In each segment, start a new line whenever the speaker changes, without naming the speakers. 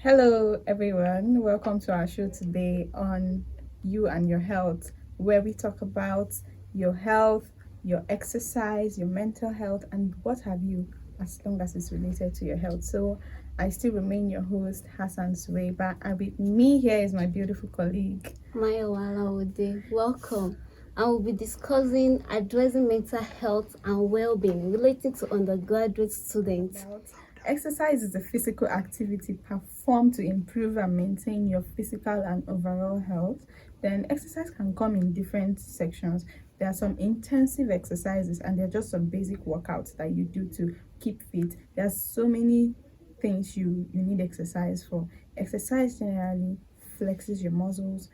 Hello, everyone. Welcome to our show today on You and Your Health, where we talk about your health, your exercise, your mental health, and what have you, as long as it's related to your health. So, I still remain your host, Hassan Suweiba, and with me here is my beautiful colleague,
Maya Walawode. Welcome. I will be discussing addressing mental health and well-being relating to undergraduate students.
Exercise is a physical activity performed to improve and maintain your physical and overall health. Then exercise can come in different sections. There are some intensive exercises and there are just some basic workouts that you do to keep fit. There are so many things you need exercise for. Exercise generally flexes your muscles.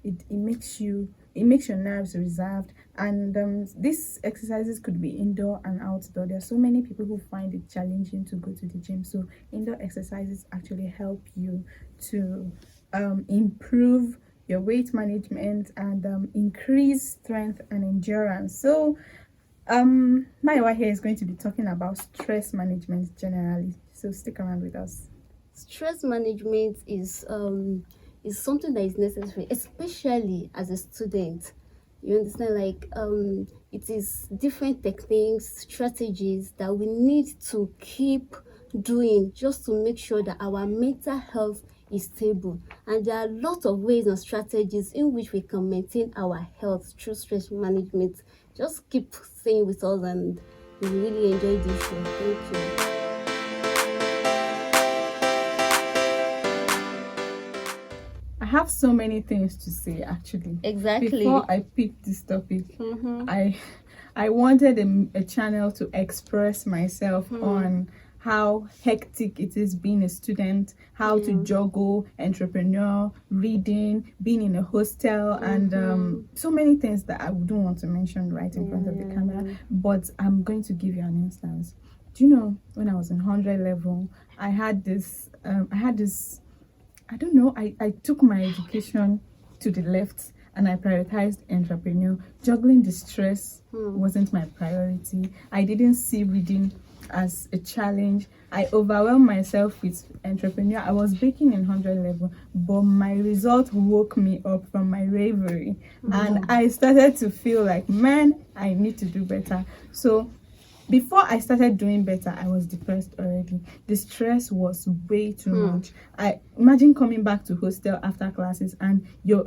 It makes your nerves reserved, and these exercises could be indoor and outdoor. There are so many people who find it challenging to go to the gym, so indoor exercises actually help you to improve your weight management and increase strength and endurance. So Maiwa here is going to be talking about stress management generally, so stick around with us.
Stress management is something that is necessary, especially as a student. You understand, it is different techniques, strategies that we need to keep doing just to make sure that our mental health is stable. And there are a lot of ways and strategies in which we can maintain our health through stress management. Just keep staying with us, and we really enjoy this show. Thank you.
I have so many things to say actually.
Exactly.
Before I picked this topic, I wanted a channel to express myself on how hectic it is being a student, how to juggle entrepreneur, reading, being in a hostel, and so many things that I wouldn't want to mention right in front of the camera. But I'm going to give you an instance. Do you know, when I was in 100 level, I had this I don't know, I took my education to the left and I prioritized entrepreneur. Juggling the stress wasn't my priority. I didn't see reading as a challenge. I overwhelmed myself with entrepreneur. I was baking in 100 level, but my result woke me up from my reverie. And I started to feel like, man, I need to do better. So before I started doing better, I was depressed already. The stress was way too much. I imagine coming back to hostel after classes and you're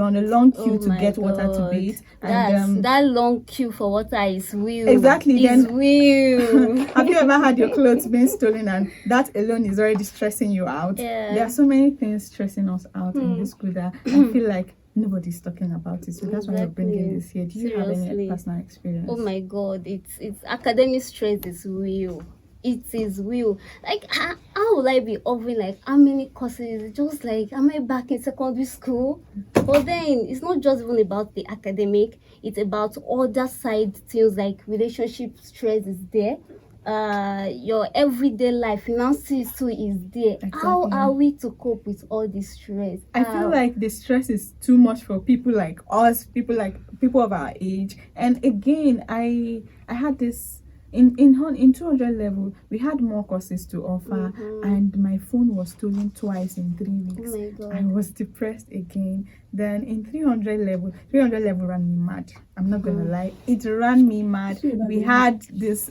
on a long queue to get water to bathe. And
that long queue for water is real.
Exactly.
It's real.
Have you ever had your clothes being stolen and that alone is already stressing you out?
Yeah.
There are so many things stressing us out in this school that I feel like nobody's talking about it, so that's why we're bringing this here. Do you have any personal experience?
Oh my god, it's academic stress is real. It is real. Like, how will I be offering like how many courses? Just like, am I back in secondary school? But then it's not just even about the academic, it's about other side things like relationship stress is there. Your everyday life, finances too is there. Exactly. How are we to cope with all this stress?
I feel like the stress is too much for people like us, people of our age. And again, I had this in 200 level. We had more courses to offer, and my phone was stolen twice in 3 weeks.
Oh my God.
I was depressed again. Then in 300 level ran me mad. I'm not gonna lie, it ran me mad. We had this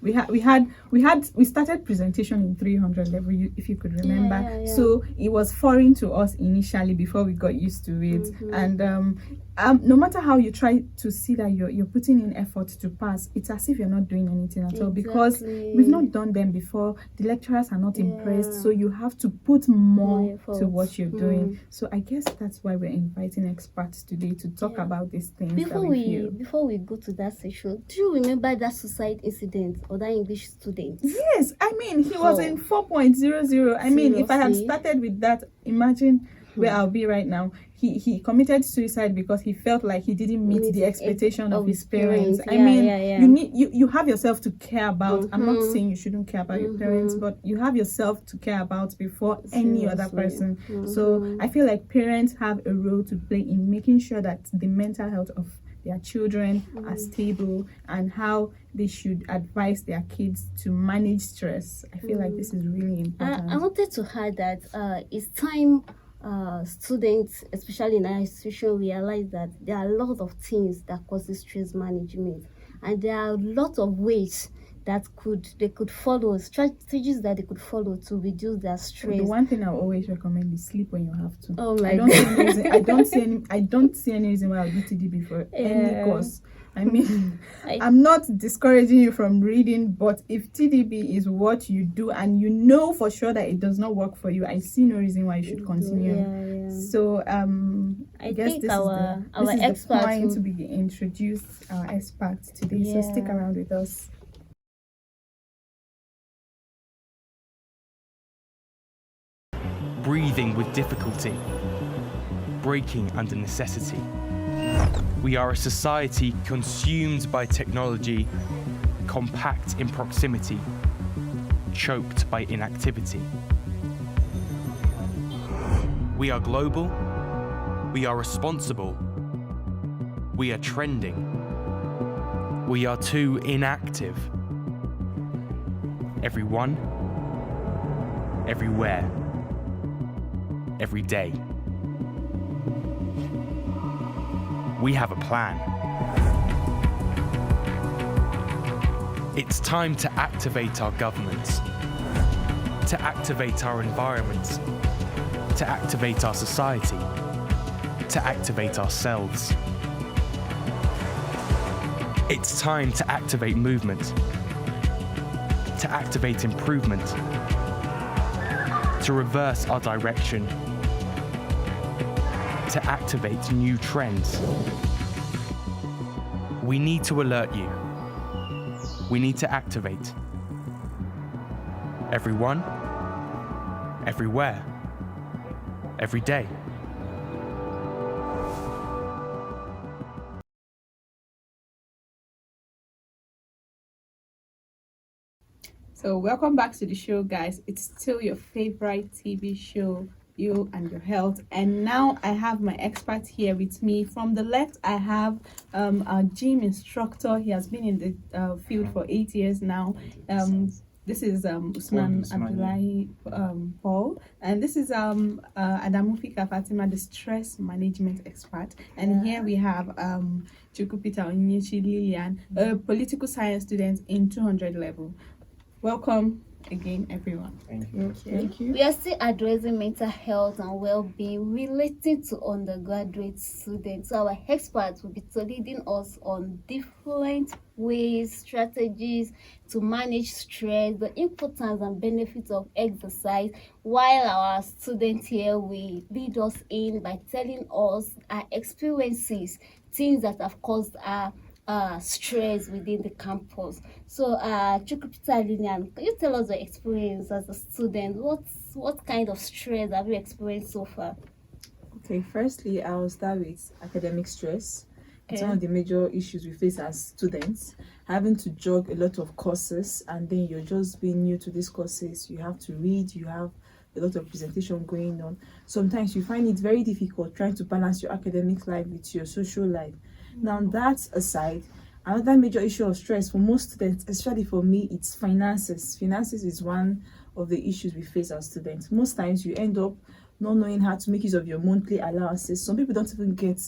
we started presentation in 300 level, if you could remember.
Yeah.
So it was foreign to us initially before we got used to it. And no matter how you try to see that you're putting in effort to pass, it's as if you're not doing anything at all, because we've not done them before. The lecturers are not impressed, so you have to put more to what you're doing. So I guess that's why we're inviting experts today to talk about these things.
Before we go to that session, do you remember that suicide incident or that English student?
Yes, I mean, he was in 4.00. I mean, if I had started with that, imagine where I'll be right now. He committed suicide because he felt like he didn't meet the expectation of his parents. I mean, you have yourself to care about. I'm not saying you shouldn't care about your parents, but you have yourself to care about before any other person. So I feel like parents have a role to play in making sure that the mental health of their children are stable, and how they should advise their kids to manage stress. I feel like this is really important.
I wanted to add that it's time students, especially in our institution, realize that there are a lot of things that causes stress management, and there are a lot of ways that they could follow, strategies that they could follow to reduce their stress.
The one thing I always recommend is sleep when you have to.
Oh my
I don't see any reason why I'll do TDB for any course. I mean, I'm not discouraging you from reading, but if TDB is what you do and you know for sure that it does not work for you, I see no reason why you should continue. So
I
guess
think
this
our
is the
expert
point to be introduced our expert today. So stick around with us.
Breathing with difficulty, breaking under necessity. We are a society consumed by technology, compact in proximity, choked by inactivity. We are global, we are responsible, we are trending, we are too inactive. Everyone, everywhere, every day. We have a plan. It's time to activate our governments, to activate our environments, to activate our society, to activate ourselves. It's time to activate movement, to activate improvement, to reverse our direction, to activate new trends. We need to alert you. We need to activate. Everyone, everywhere, every day.
So welcome back to the show, guys. It's still your favorite TV show, You and Your Health, and now I have my expert here with me. From the left, I have a gym instructor. He has been in the field for 8 years now. This is Usman Abdullahi Paul, and this is Adamufika Fatima, the stress management expert. And here we have Chukupita Onyechi Lilian, a political science student in 200 level. Welcome again, everyone.
Thank you.
Thank you.
We are still addressing mental health and well-being relating to undergraduate students. So our experts will be leading us on different ways, strategies to manage stress, the importance and benefits of exercise, while our students here will lead us in by telling us our experiences, things that have caused our stress within the campus. So Chukupita Lilian, can you tell us your experience as a student? What kind of stress have you experienced so far?
Okay, firstly, I'll start with academic stress. It's one of the major issues we face as students. Having to juggle a lot of courses, and then you're just being new to these courses. You have to read, you have a lot of presentation going on. Sometimes you find it very difficult trying to balance your academic life with your social life. Now, that aside, another major issue of stress for most students, especially for me, it's finances. Finances is one of the issues we face as students. Most times you end up not knowing how to make use of your monthly allowances. Some people don't even get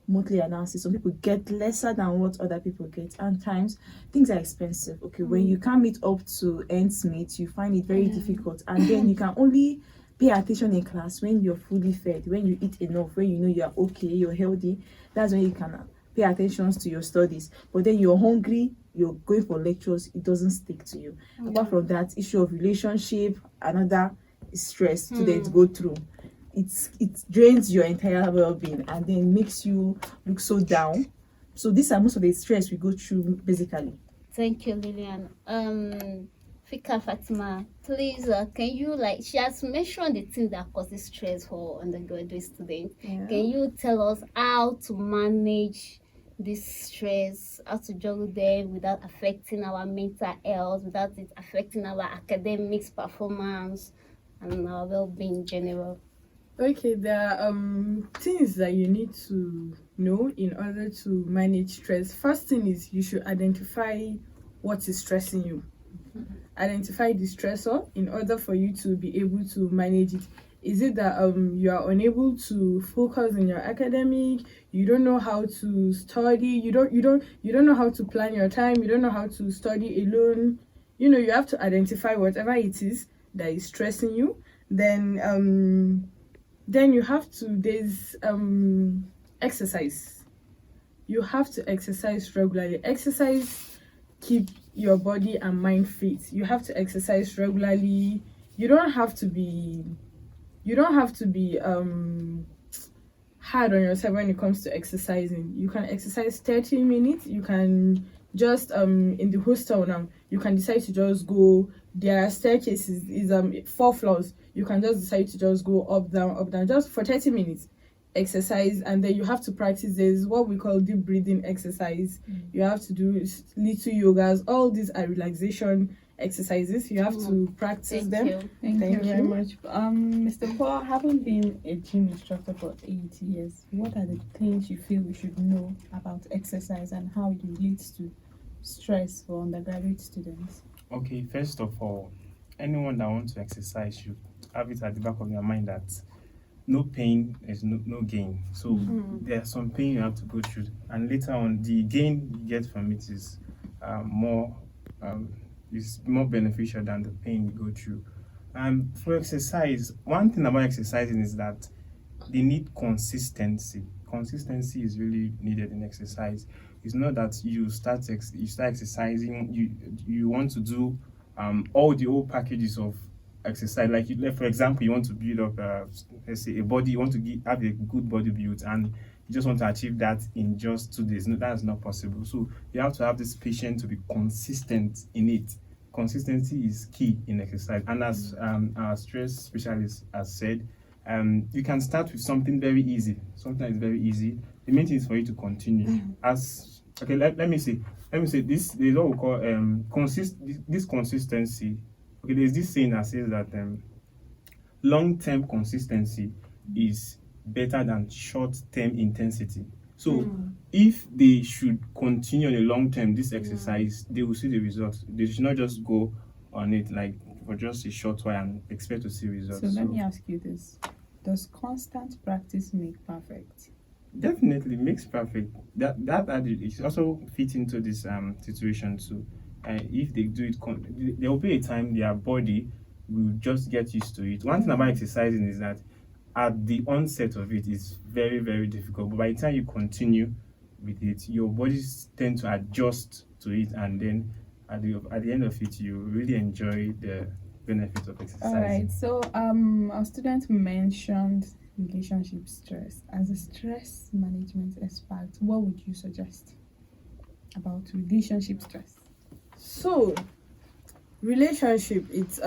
monthly allowances. Some people get lesser than what other people get. And times things are expensive. Okay, when you can't meet up to ends meet, you find it very difficult. And then you can only pay attention in class when you're fully fed, when you eat enough, when you know you're okay, you're healthy. That's when you can pay attention to your studies. But then you're hungry, you're going for lectures, it doesn't stick to you. Apart from that, issue of relationship, another stress students go through. It drains your entire well-being and then makes you look so down. So these are most of the stress we go through basically.
Thank you, Lilian. Fika Fatima, please, can you, she has mentioned the things that causes stress for undergraduate students. Can you tell us how to manage this stress, how to juggle them without affecting our mental health, without it affecting our academics performance and our well-being in general?
Okay, there are things that you need to know in order to manage stress. First thing is you should identify what is stressing you. Identify the stressor in order for you to be able to manage it. Is it that you are unable to focus in your academic, you don't know how to study, you don't know how to plan your time, you don't know how to study alone? You have to identify whatever it is that is stressing you. Then you have to there's exercise. You have to exercise regularly. Exercise keep your body and mind fit. You have to exercise regularly. You don't have to be hard on yourself when it comes to exercising. You can exercise 30 minutes. You can just in the hostel now, you can decide to just go. Their staircases is 4 floors. You can just decide to just go up down just for 30 minutes exercise. And then you have to practice. There's what we call deep breathing exercise. You have to do little yogas. All these are relaxation exercises. You have to practice them.
Thank
Thank
you.
you very much. Mr. Paul, having been a gym instructor for 8 years, what are the things you feel we should know about exercise and how it relates to stress for undergraduate students?
Okay, first of all, anyone that wants to exercise should have it at the back of your mind that no pain is no gain. So there's some pain you have to go through, and later on, the gain you get from it is more beneficial than the pain you go through. For exercise, one thing about exercising is that they need consistency. Consistency is really needed in exercise. It's not that you start exercising, you want to do all the old packages of exercise. Like for example, you want to build up let's say a body, you want to have a good body build, and you just want to achieve that in just 2 days. No, that's not possible. So you have to have this patience to be consistent in it. Consistency is key in exercise, and as our stress specialist has said, you can start with something very easy. Something that is very easy. The main thing is for you to continue. Let me say this. There's what we call this consistency. Okay, there's this saying that says that long-term consistency is better than short-term intensity. So if they should continue on a long term this exercise, they will see the results. They should not just go on it like for just a short while and expect to see results.
So let me ask you this. Does constant practice make perfect?
Definitely makes perfect. That it also fit into this situation too. If they do it, there will be a time their body will just get used to it. One thing about exercising is that at the onset of it, it's very, very difficult. But by the time you continue with it, your bodies tend to adjust to it, and then at the end of it, you really enjoy the benefits of exercising.
All right. So our student mentioned relationship stress. As a stress management expert, what would you suggest about relationship stress?
So, relationship, it's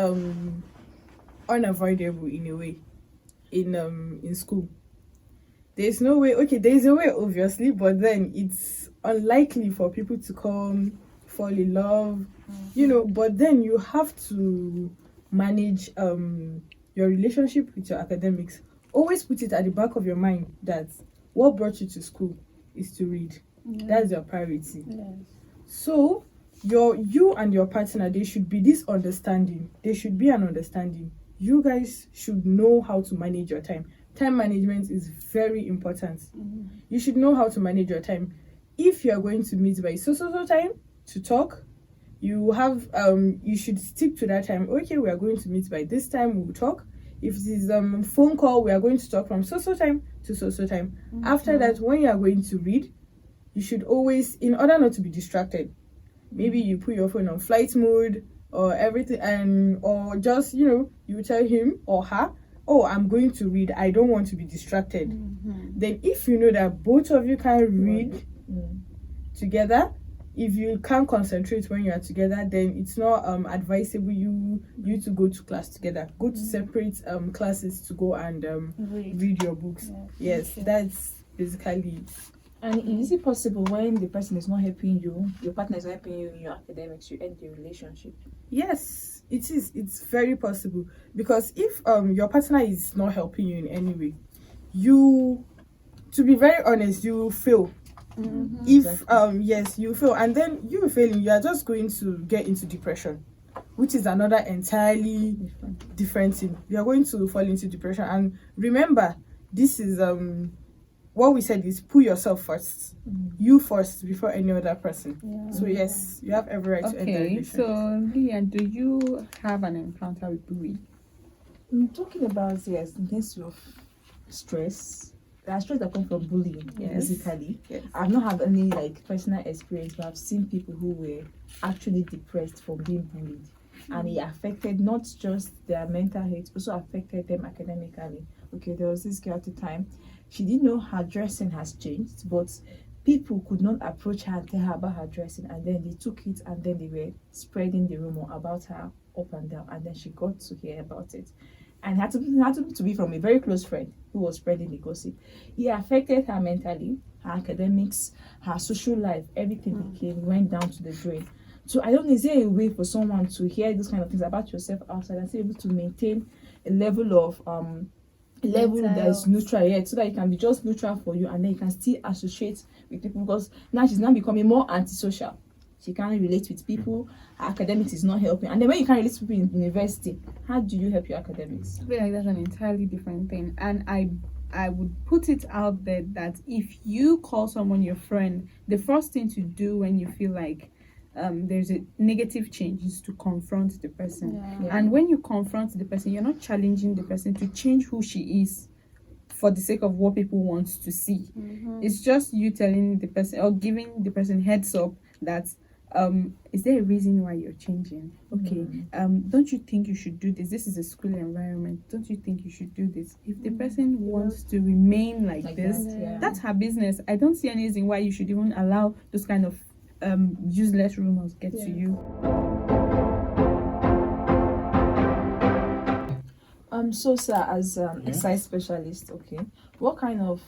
unavoidable in a way in school. There's no way. Okay, there's a way obviously, but then it's unlikely for people to come fall in love, but then you have to manage your relationship with your academics. Always put it at the back of your mind that what brought you to school is to read. That's your priority. So you and your partner, there should be this understanding. There should be an understanding. You guys should know how to manage your time. Time management is very important. You should know how to manage your time. If you are going to meet by so time to talk, you have you should stick to that time. Okay, we are going to meet by this time, we'll talk. If it is phone call, we are going to talk from so time to so time. After that, when you are going to read, you should always, in order not to be distracted, maybe you put your phone on flight mode or everything, or just you tell him or her, oh, I'm going to read, I don't want to be distracted. Then if you know that both of you can read together, if you can't concentrate when you are together, then it's not advisable you to go to class together. Go to separate classes to go and read your books. Yes, that's basically it.
And is it possible when the person is not helping you, your partner is not helping you in your academics, you end the relationship?
Yes, it's very possible, because if your partner is not helping you in any way, you, to be very honest, you will fail. If yes, you fail, and then you failing, you are just going to get into depression, which is another entirely different thing. You are going to fall into depression. And remember, this is what we said is put yourself first, you first before any other person. So yes, you have every right to end the
Okay,
relationship.
so Leah, do you have an encounter with bullying?
I'm talking about, yes, in terms of stress. There are stress that come from bullying, basically.
Yes.
I've not had any like personal experience, but I've seen people who were actually depressed from being bullied, and it affected not just their mental health, also affected them academically. Okay, there was this girl at the time. She didn't know her dressing has changed, but people could not approach her and tell her about her dressing, and then they took it and then they were spreading the rumor about her up and down, and then she got to hear about it. And had to be from a very close friend who was spreading the gossip. It affected her mentally, her academics, her social life, everything went down to the drain. So I don't know, is there a way for someone to hear these kind of things about yourself outside and still able to maintain a level of that is neutral, yet, so that it can be just neutral for you, and then you can still associate with people, because now she's now becoming more antisocial. She can't relate with people. Her academics is not helping. And then when you can't relate to people in university, how do you help your academics?
I feel like that's an entirely different thing. And I would put it out there that if you call someone your friend, the first thing to do when you feel like there's a negative change is to confront the person. And when you confront the person, you're not challenging the person to change who she is for the sake of what people want to see. It's just you telling the person or giving the person heads up that is there a reason why you're changing? Okay, don't you think you should do this? This is a school environment. Don't you think you should do this? If the person wants to remain like this, that's her business. I don't see any reason why you should even allow those kind of useless rumors get to you.
So sir, as exercise specialist, okay, what kind of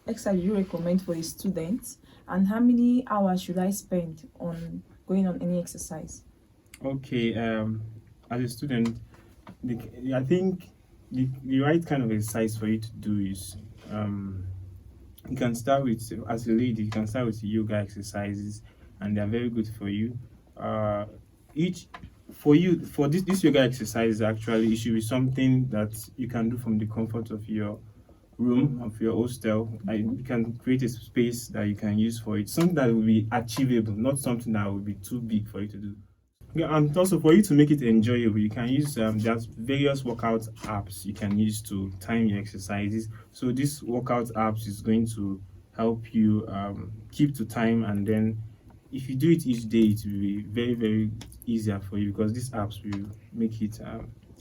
exercise do you recommend for a student, and how many hours should I spend on going on any exercise?
Okay, as a student, I think the right kind of exercise for you to do is you can start with, as a lady, you can start with yoga exercises, and they are very good for you. For this yoga exercise, actually, it should be something that you can do from the comfort of your room, of your hostel. You can create a space that you can use for it, something that will be achievable, not something that will be too big for you to do. Yeah, and also for you to make it enjoyable, you can use there's various workout apps you can use to time your exercises. So this workout apps is going to help you keep to time, and then if you do it each day, it will be very, very easier for you, because these apps will make it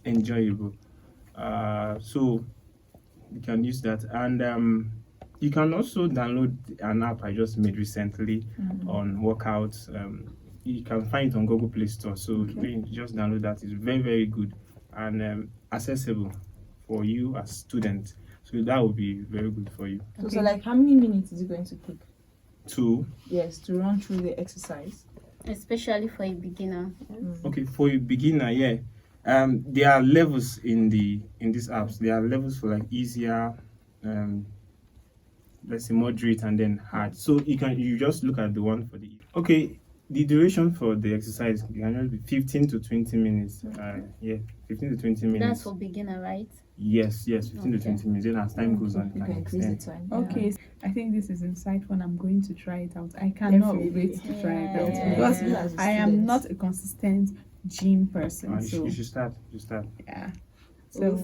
enjoyable. So you can use that, and you can also download an app I just made recently on workouts. You can find it on Google Play Store, so you just download that. It's very, very good and accessible for you as student, so that will be very good for you.
So like, how many minutes is it going to take
to
run through the exercise,
especially for a beginner?
Okay, for a beginner, there are levels in these apps. There are levels for like easier, let's say moderate, and then hard. So you just look at the one for the the duration for the exercise can be 15 to 20 minutes. 15 to 20 minutes.
That's for beginner, right?
Yes, 15 to 20 minutes. Then as time goes on,
you can increase the time.
Okay, I think this is insightful, and I'm going to try it out. I cannot wait to try it out because I am not a consistent gym person. So
you should start.
yeah.
So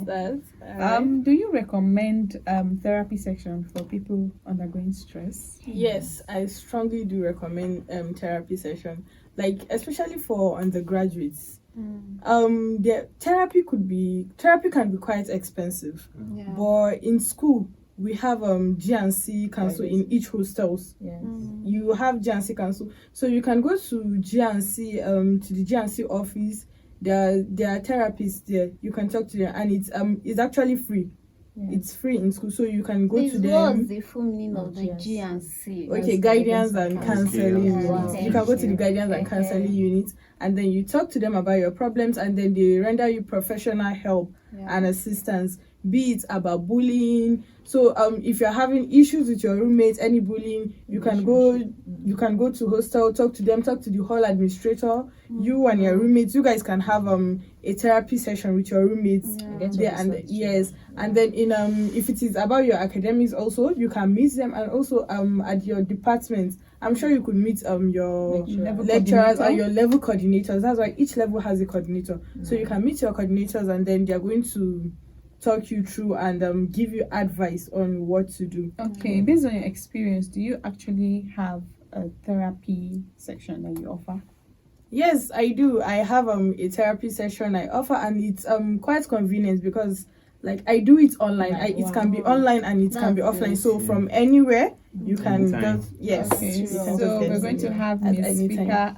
do you recommend therapy session for people undergoing stress?
yes, I strongly do recommend therapy session, like especially for undergraduates. Their therapy can be quite expensive, but in school we have G&C council in each hostels. You have G&C council, so you can go to G&C to the G&C office. There are therapists there. You can talk to them, and it's actually free. It's free in school, so you can go
Please,
to
what's
them.
the full meaning of the G and C?
Okay, guidance and counseling
Yeah.
unit.
Wow.
You can go to the guidance and counseling unit, and then you talk to them about your problems, and then they render you professional help and assistance, be it about bullying. So if you're having issues with your roommates, any bullying, you can go to hostel, talk to them, talk to the hall administrator. You and your roommates, you guys can have a therapy session with your roommates there, and yes, and then in if it is about your academics also, you can meet them, and also at your department, I'm sure you could meet your lecturers and your level coordinators. That's why each level has a coordinator. So you can meet your coordinators, and then they're going to talk you through and give you advice on what to do.
Okay, based on your experience, do you actually have a therapy section that you offer?
Yes, I do. I have a therapy session I offer, and it's quite convenient because like I do it online. It can be online and it can be offline. So from anywhere you can
Anytime.
just yes.
Okay,
you can
so
just get
we're going to
it
have
at
Miss
any time.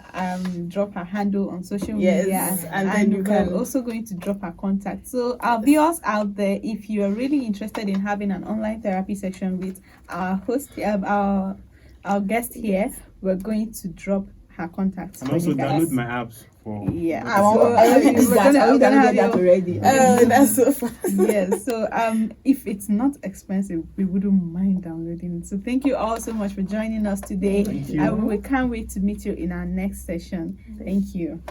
Speaker
drop
her handle on social
Yes,
media,
and then you
we're
can
also going to drop her contact. So our viewers out there, if you are really interested in having an online therapy section with our host, our guest here, we're going to drop her contacts.
And
for
also
you guys.
download my apps for.
Yeah,
I already did that. I already did that already. Oh, that's so fun.
Yes, so if it's not expensive, we wouldn't mind downloading it. So thank you all so much for joining us today.
Thank you.
And we can't wait to meet you in our next session. Thank you.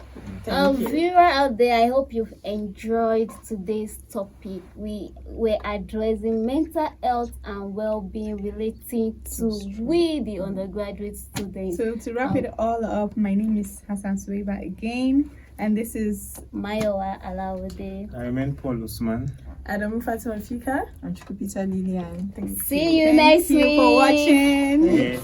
Viewer out there, I hope you've enjoyed today's topic. We were addressing mental health and well-being relating to we, the undergraduate students.
So to wrap it all up, my name is Hassan Suwaiba again, and this is
Mayowa Alawode.
I remain Paul Usman.
Adamu Fatima Fika.
And Chukupita Lilian.
See you next
Thank you
week.
for watching.
Yeah.